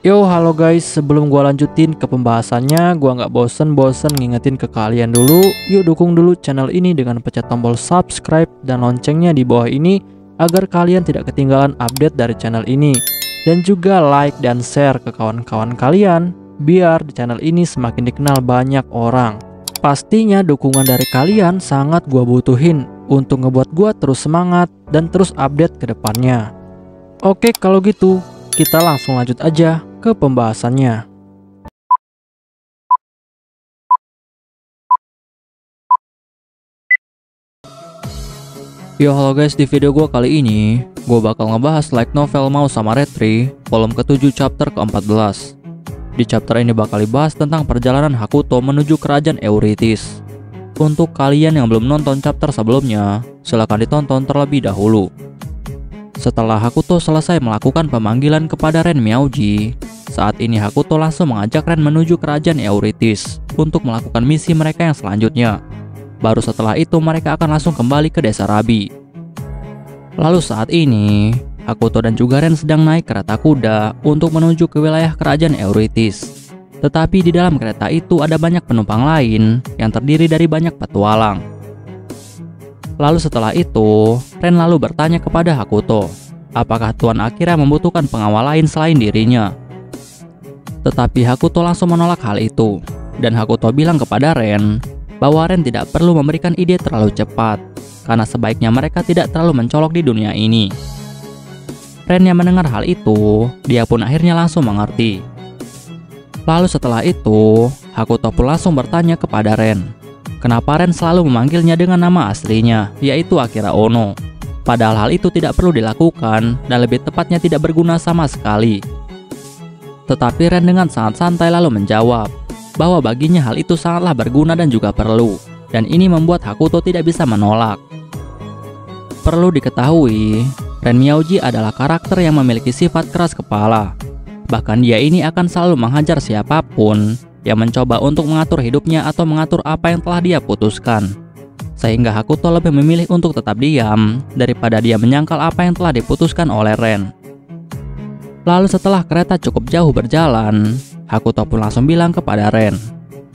Yo, halo guys, sebelum gua lanjutin ke pembahasannya, gua nggak bosen-bosen ngingetin ke kalian dulu. Yuk dukung dulu channel ini dengan pencet tombol subscribe dan loncengnya di bawah ini agar kalian tidak ketinggalan update dari channel ini. Dan juga like dan share ke kawan-kawan kalian biar di channel ini semakin dikenal banyak orang. Pastinya dukungan dari kalian sangat gua butuhin untuk ngebuat gua terus semangat dan terus update ke depannya. Oke, kalau gitu kita langsung lanjut aja ke pembahasannya. Yo, halo guys, di video gue kali ini gue bakal ngebahas light novel Mau sama Retri volume ke-7 chapter ke-14. Di chapter ini bakal dibahas tentang perjalanan Hakuto menuju kerajaan Eurytis. Untuk kalian yang belum nonton chapter sebelumnya, silahkan ditonton terlebih dahulu. Setelah Hakuto selesai melakukan pemanggilan kepada Ren Miyauji, saat ini Hakuto langsung mengajak Ren menuju kerajaan Eurytis untuk melakukan misi mereka yang selanjutnya. Baru setelah itu mereka akan langsung kembali ke desa Rabi. Lalu saat ini, Hakuto dan juga Ren sedang naik kereta kuda untuk menuju ke wilayah kerajaan Eurytis. Tetapi di dalam kereta itu ada banyak penumpang lain yang terdiri dari banyak petualang. Lalu setelah itu, Ren lalu bertanya kepada Hakuto, apakah Tuan Akira membutuhkan pengawal lain selain dirinya. Tetapi Hakuto langsung menolak hal itu, dan Hakuto bilang kepada Ren bahwa Ren tidak perlu memberikan ide terlalu cepat, karena sebaiknya mereka tidak terlalu mencolok di dunia ini. Ren yang mendengar hal itu, dia pun akhirnya langsung mengerti. Lalu setelah itu, Hakuto pun langsung bertanya kepada Ren, kenapa Ren selalu memanggilnya dengan nama aslinya, yaitu Akira Ono. Padahal hal itu tidak perlu dilakukan dan lebih tepatnya tidak berguna sama sekali. Tetapi Ren dengan sangat santai lalu menjawab bahwa baginya hal itu sangatlah berguna dan juga perlu, dan ini membuat Hakuto tidak bisa menolak. Perlu diketahui, Ren Miyauji adalah karakter yang memiliki sifat keras kepala. Bahkan dia ini akan selalu menghajar siapapun yang mencoba untuk mengatur hidupnya atau mengatur apa yang telah dia putuskan. Sehingga Hakuto lebih memilih untuk tetap diam daripada dia menyangkal apa yang telah diputuskan oleh Ren. Lalu setelah kereta cukup jauh berjalan, Hakuto pun langsung bilang kepada Ren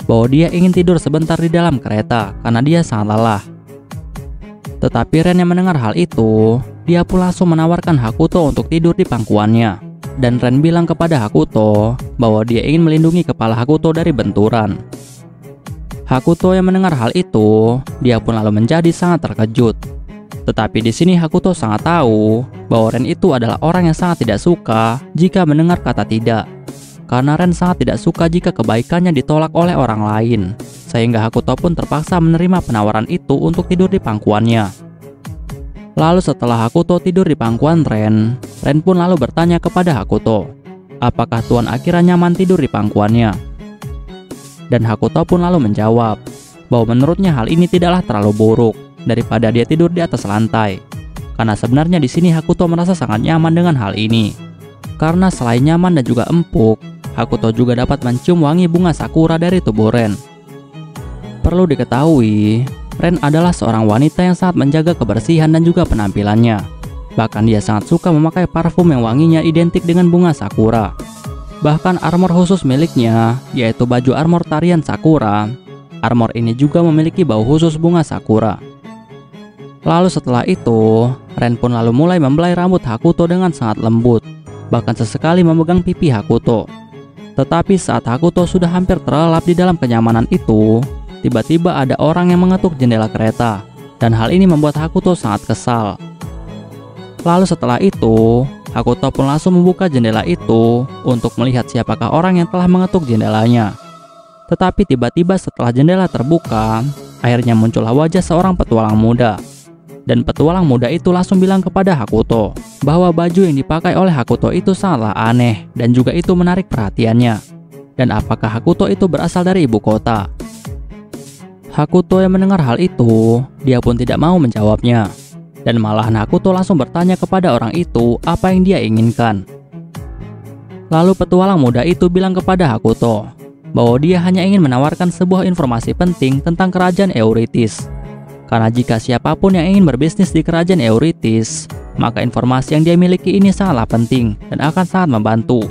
bahwa dia ingin tidur sebentar di dalam kereta karena dia sangat lelah. Tetapi Ren yang mendengar hal itu, dia pun langsung menawarkan Hakuto untuk tidur di pangkuannya. Dan Ren bilang kepada Hakuto bahwa dia ingin melindungi kepala Hakuto dari benturan. Hakuto yang mendengar hal itu, dia pun lalu menjadi sangat terkejut. Tetapi di sini Hakuto sangat tahu bahwa Ren itu adalah orang yang sangat tidak suka jika mendengar kata tidak. Karena Ren sangat tidak suka jika kebaikannya ditolak oleh orang lain. Sehingga Hakuto pun terpaksa menerima penawaran itu untuk tidur di pangkuannya. Lalu setelah Hakuto tidur di pangkuan Ren pun lalu bertanya kepada Hakuto, apakah Tuan Akira nyaman tidur di pangkuannya? Dan Hakuto pun lalu menjawab bahwa menurutnya hal ini tidaklah terlalu buruk daripada dia tidur di atas lantai. Karena sebenarnya di sini Hakuto merasa sangat nyaman dengan hal ini. Karena selain nyaman dan juga empuk, Hakuto juga dapat mencium wangi bunga sakura dari tubuh Ren. Perlu diketahui, Ren adalah seorang wanita yang sangat menjaga kebersihan dan juga penampilannya. Bahkan dia sangat suka memakai parfum yang wanginya identik dengan bunga sakura. Bahkan armor khusus miliknya, yaitu baju armor tarian sakura, armor ini juga memiliki bau khusus bunga sakura. Lalu setelah itu, Ren pun lalu mulai membelai rambut Hakuto dengan sangat lembut, bahkan sesekali memegang pipi Hakuto. Tetapi saat Hakuto sudah hampir terlelap di dalam kenyamanan itu, tiba-tiba ada orang yang mengetuk jendela kereta, dan hal ini membuat Hakuto sangat kesal. Lalu setelah itu, Hakuto pun langsung membuka jendela itu untuk melihat siapakah orang yang telah mengetuk jendelanya. Tetapi tiba-tiba setelah jendela terbuka, akhirnya muncullah wajah seorang petualang muda. Dan petualang muda itu langsung bilang kepada Hakuto bahwa baju yang dipakai oleh Hakuto itu sangatlah aneh dan juga itu menarik perhatiannya. Dan apakah Hakuto itu berasal dari ibu kota? Hakuto yang mendengar hal itu, dia pun tidak mau menjawabnya. Dan malahan Hakuto langsung bertanya kepada orang itu apa yang dia inginkan. Lalu petualang muda itu bilang kepada Hakuto bahwa dia hanya ingin menawarkan sebuah informasi penting tentang kerajaan Eurytis. Karena jika siapapun yang ingin berbisnis di kerajaan Eurytis, maka informasi yang dia miliki ini sangatlah penting dan akan sangat membantu.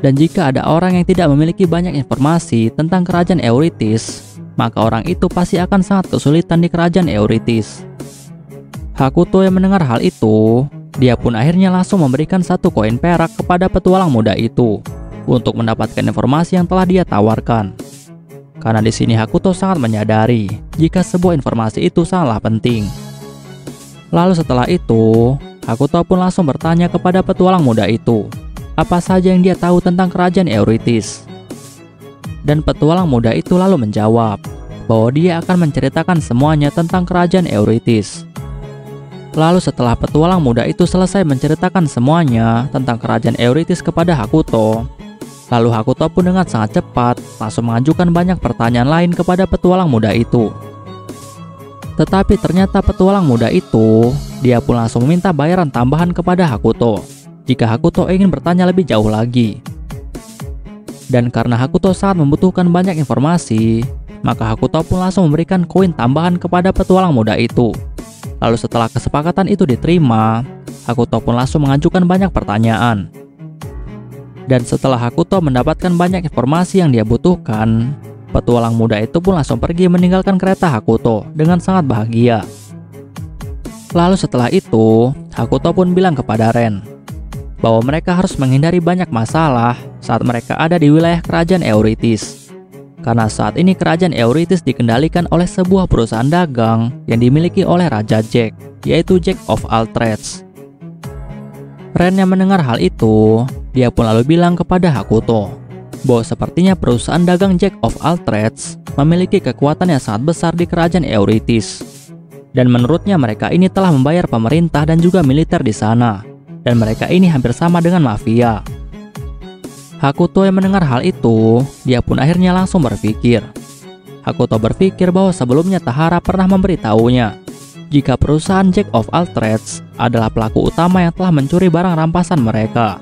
Dan jika ada orang yang tidak memiliki banyak informasi tentang kerajaan Eurytis, maka orang itu pasti akan sangat kesulitan di kerajaan Eurytis. Hakuto yang mendengar hal itu, dia pun akhirnya langsung memberikan 1 koin perak kepada petualang muda itu untuk mendapatkan informasi yang telah dia tawarkan. Karena di sini Hakuto sangat menyadari jika sebuah informasi itu sangatlah penting. Lalu setelah itu, Hakuto pun langsung bertanya kepada petualang muda itu apa saja yang dia tahu tentang kerajaan Eurytis. Dan petualang muda itu lalu menjawab bahwa dia akan menceritakan semuanya tentang kerajaan Eurytis. Lalu setelah petualang muda itu selesai menceritakan semuanya tentang kerajaan Eurytis kepada Hakuto, lalu Hakuto pun dengan sangat cepat langsung mengajukan banyak pertanyaan lain kepada petualang muda itu. Tetapi ternyata petualang muda itu, dia pun langsung meminta bayaran tambahan kepada Hakuto jika Hakuto ingin bertanya lebih jauh lagi. Dan karena Hakuto sangat membutuhkan banyak informasi, maka Hakuto pun langsung memberikan koin tambahan kepada petualang muda itu. Lalu setelah kesepakatan itu diterima, Hakuto pun langsung mengajukan banyak pertanyaan. Dan setelah Hakuto mendapatkan banyak informasi yang dia butuhkan, petualang muda itu pun langsung pergi meninggalkan kereta Hakuto dengan sangat bahagia. Lalu setelah itu, Hakuto pun bilang kepada Ren bahwa mereka harus menghindari banyak masalah saat mereka ada di wilayah kerajaan Eurytis. Karena saat ini kerajaan Eurytis dikendalikan oleh sebuah perusahaan dagang yang dimiliki oleh Raja Jack, yaitu Jack of all Trades. Ren yang mendengar hal itu, dia pun lalu bilang kepada Hakuto bahwa sepertinya perusahaan dagang Jack of all Trades memiliki kekuatan yang sangat besar di kerajaan Eurytis. Dan menurutnya mereka ini telah membayar pemerintah dan juga militer di sana. Dan mereka ini hampir sama dengan mafia. Hakuto yang mendengar hal itu, dia pun akhirnya langsung berpikir. Hakuto berpikir bahwa sebelumnya Tahara pernah memberitahunya jika perusahaan Jack of all Trades adalah pelaku utama yang telah mencuri barang rampasan mereka.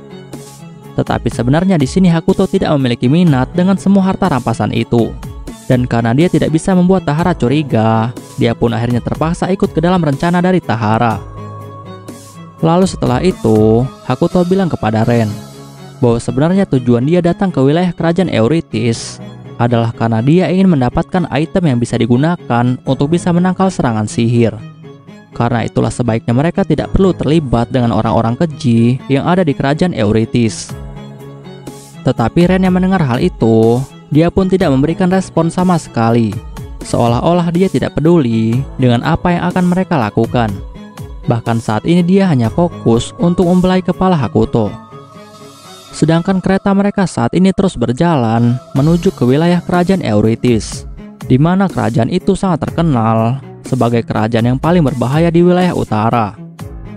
Tetapi sebenarnya di sini Hakuto tidak memiliki minat dengan semua harta rampasan itu. Dan karena dia tidak bisa membuat Tahara curiga, dia pun akhirnya terpaksa ikut ke dalam rencana dari Tahara. Lalu setelah itu, Hakuto bilang kepada Ren bahwa sebenarnya tujuan dia datang ke wilayah kerajaan Eurytis adalah karena dia ingin mendapatkan item yang bisa digunakan untuk bisa menangkal serangan sihir. Karena itulah sebaiknya mereka tidak perlu terlibat dengan orang-orang keji yang ada di kerajaan Eurytis. Tetapi Ren yang mendengar hal itu, dia pun tidak memberikan respon sama sekali, seolah-olah dia tidak peduli dengan apa yang akan mereka lakukan. Bahkan saat ini dia hanya fokus untuk membelai kepala Hakuto. Sedangkan kereta mereka saat ini terus berjalan menuju ke wilayah kerajaan Eurytis, di mana kerajaan itu sangat terkenal sebagai kerajaan yang paling berbahaya di wilayah utara.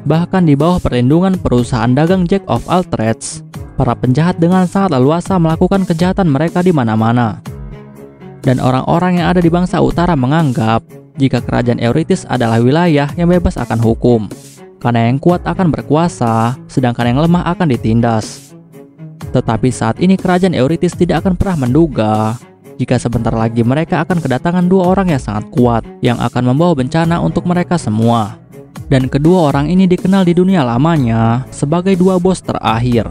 Bahkan di bawah perlindungan perusahaan dagang Jack of all Trades, para penjahat dengan sangat leluasa melakukan kejahatan mereka di mana-mana. Dan orang-orang yang ada di bangsa utara menganggap jika kerajaan Eurytis adalah wilayah yang bebas akan hukum, karena yang kuat akan berkuasa, sedangkan yang lemah akan ditindas. Tetapi saat ini kerajaan Eurytis tidak akan pernah menduga jika sebentar lagi mereka akan kedatangan 2 orang yang sangat kuat yang akan membawa bencana untuk mereka semua. Dan kedua orang ini dikenal di dunia lamanya sebagai 2 bos terakhir.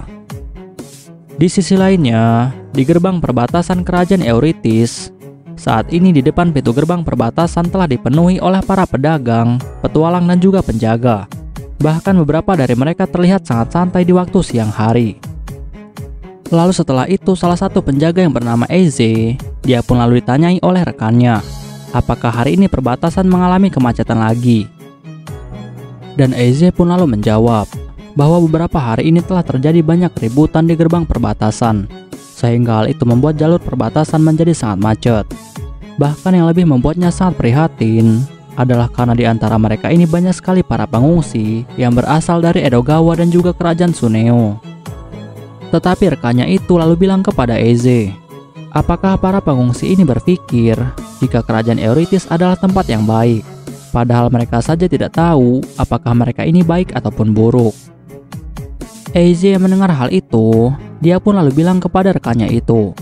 Di sisi lainnya, di gerbang perbatasan kerajaan Eurytis, saat ini di depan pintu gerbang perbatasan telah dipenuhi oleh para pedagang, petualang dan juga penjaga. Bahkan beberapa dari mereka terlihat sangat santai di waktu siang hari. Lalu setelah itu salah satu penjaga yang bernama Eize, dia pun lalu ditanyai oleh rekannya, apakah hari ini perbatasan mengalami kemacetan lagi. Dan Eize pun lalu menjawab bahwa beberapa hari ini telah terjadi banyak keributan di gerbang perbatasan, sehingga hal itu membuat jalur perbatasan menjadi sangat macet. Bahkan yang lebih membuatnya sangat prihatin adalah karena di antara mereka ini banyak sekali para pengungsi yang berasal dari Edogawa dan juga kerajaan Tsuneo. Tetapi rekannya itu lalu bilang kepada Eize, apakah para pengungsi ini berpikir jika kerajaan Eurytis adalah tempat yang baik, padahal mereka saja tidak tahu apakah mereka ini baik ataupun buruk. Eize mendengar hal itu, dia pun lalu bilang kepada rekannya itu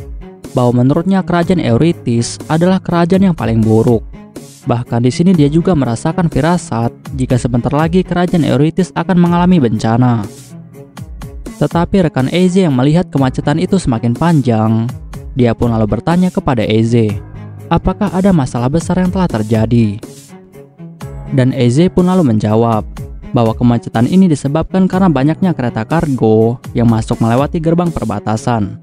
bahwa menurutnya kerajaan Eurytis adalah kerajaan yang paling buruk. Bahkan di sini dia juga merasakan firasat jika sebentar lagi kerajaan Eurytis akan mengalami bencana. Tetapi rekan Eze yang melihat kemacetan itu semakin panjang, dia pun lalu bertanya kepada Eze, apakah ada masalah besar yang telah terjadi? Dan Eze pun lalu menjawab bahwa kemacetan ini disebabkan karena banyaknya kereta kargo yang masuk melewati gerbang perbatasan.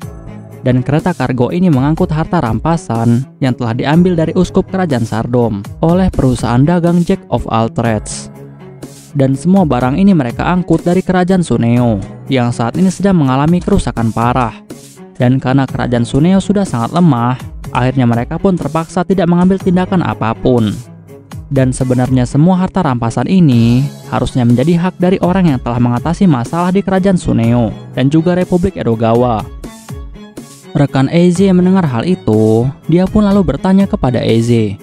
Dan kereta kargo ini mengangkut harta rampasan yang telah diambil dari uskup kerajaan Sardom oleh perusahaan dagang Jack of all Trades. Dan semua barang ini mereka angkut dari kerajaan Suneo yang saat ini sedang mengalami kerusakan parah. Dan karena kerajaan Suneo sudah sangat lemah, akhirnya mereka pun terpaksa tidak mengambil tindakan apapun. Dan sebenarnya semua harta rampasan ini harusnya menjadi hak dari orang yang telah mengatasi masalah di kerajaan Suneo dan juga Republik Edogawa. Rekan Eze yang mendengar hal itu, dia pun lalu bertanya kepada Eze,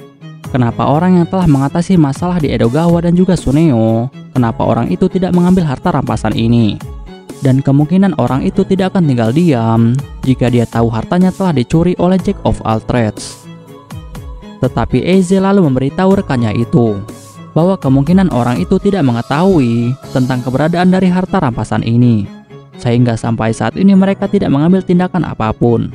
kenapa orang yang telah mengatasi masalah di Edogawa dan juga Suneo, kenapa orang itu tidak mengambil harta rampasan ini? Dan kemungkinan orang itu tidak akan tinggal diam jika dia tahu hartanya telah dicuri oleh Jack of all Trades. Tetapi Eze lalu memberitahu rekannya itu bahwa kemungkinan orang itu tidak mengetahui tentang keberadaan dari harta rampasan ini, sehingga sampai saat ini mereka tidak mengambil tindakan apapun.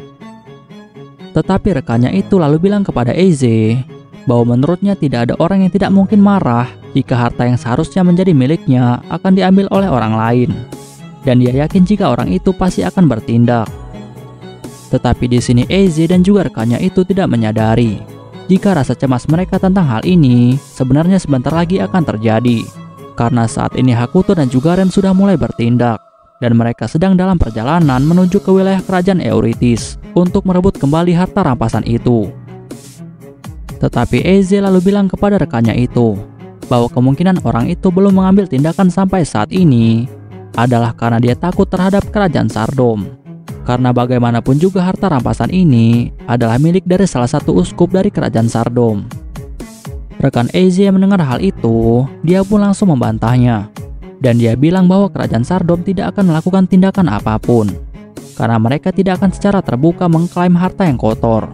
Tetapi rekannya itu lalu bilang kepada Eze bahwa menurutnya tidak ada orang yang tidak mungkin marah jika harta yang seharusnya menjadi miliknya akan diambil oleh orang lain. Dan dia yakin jika orang itu pasti akan bertindak. Tetapi di sini Eze dan juga rekannya itu tidak menyadari jika rasa cemas mereka tentang hal ini sebenarnya sebentar lagi akan terjadi. Karena saat ini Hakuto dan juga Ren sudah mulai bertindak, dan mereka sedang dalam perjalanan menuju ke wilayah kerajaan Eurytis untuk merebut kembali harta rampasan itu. Tetapi Eze lalu bilang kepada rekannya itu bahwa kemungkinan orang itu belum mengambil tindakan sampai saat ini adalah karena dia takut terhadap kerajaan Sardom. Karena bagaimanapun juga harta rampasan ini adalah milik dari salah satu uskup dari kerajaan Sardom. Rekan Eze yang mendengar hal itu, dia pun langsung membantahnya. Dan dia bilang bahwa kerajaan Sardom tidak akan melakukan tindakan apapun, karena mereka tidak akan secara terbuka mengklaim harta yang kotor.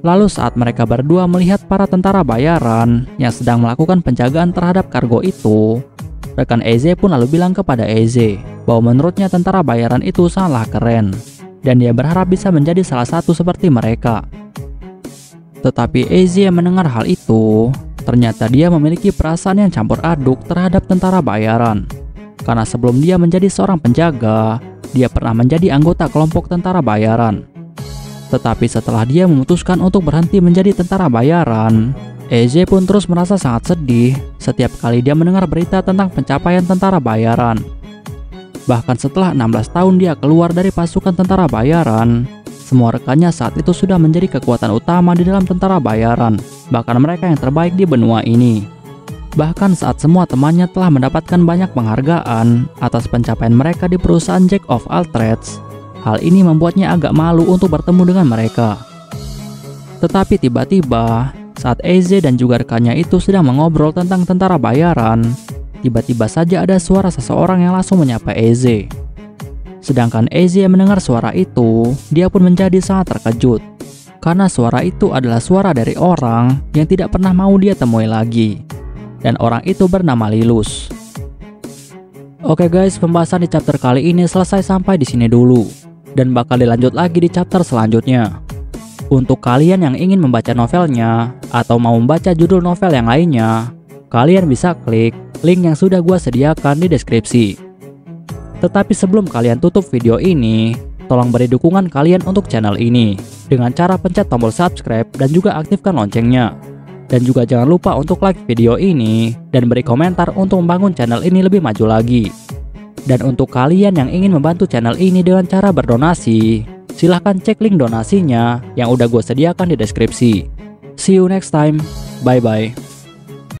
Lalu saat mereka berdua melihat para tentara bayaran yang sedang melakukan penjagaan terhadap kargo itu, rekan Eze pun lalu bilang kepada Eze bahwa menurutnya tentara bayaran itu sangatlah keren, dan dia berharap bisa menjadi salah satu seperti mereka. Tetapi Eze yang mendengar hal itu, ternyata dia memiliki perasaan yang campur aduk terhadap tentara bayaran. Karena sebelum dia menjadi seorang penjaga, dia pernah menjadi anggota kelompok tentara bayaran. Tetapi setelah dia memutuskan untuk berhenti menjadi tentara bayaran, Eze pun terus merasa sangat sedih setiap kali dia mendengar berita tentang pencapaian tentara bayaran. Bahkan setelah 16 tahun dia keluar dari pasukan tentara bayaran, semua rekannya saat itu sudah menjadi kekuatan utama di dalam tentara bayaran, bahkan mereka yang terbaik di benua ini. Bahkan saat semua temannya telah mendapatkan banyak penghargaan atas pencapaian mereka di perusahaan Jack of all Trades, hal ini membuatnya agak malu untuk bertemu dengan mereka. Tetapi tiba-tiba, saat Eze dan juga rekannya itu sedang mengobrol tentang tentara bayaran, tiba-tiba saja ada suara seseorang yang langsung menyapa Eze. Sedangkan Eze yang mendengar suara itu, dia pun menjadi sangat terkejut. Karena suara itu adalah suara dari orang yang tidak pernah mau dia temui lagi. Dan orang itu bernama Lilus. Oke guys, pembahasan di chapter kali ini selesai sampai di sini dulu. Dan bakal dilanjut lagi di chapter selanjutnya. Untuk kalian yang ingin membaca novelnya, atau mau membaca judul novel yang lainnya, kalian bisa klik link yang sudah gua sediakan di deskripsi. Tetapi sebelum kalian tutup video ini, tolong beri dukungan kalian untuk channel ini dengan cara pencet tombol subscribe dan juga aktifkan loncengnya. Dan juga jangan lupa untuk like video ini dan beri komentar untuk membangun channel ini lebih maju lagi. Dan untuk kalian yang ingin membantu channel ini dengan cara berdonasi, silahkan cek link donasinya yang udah gue sediakan di deskripsi. See you next time, bye bye.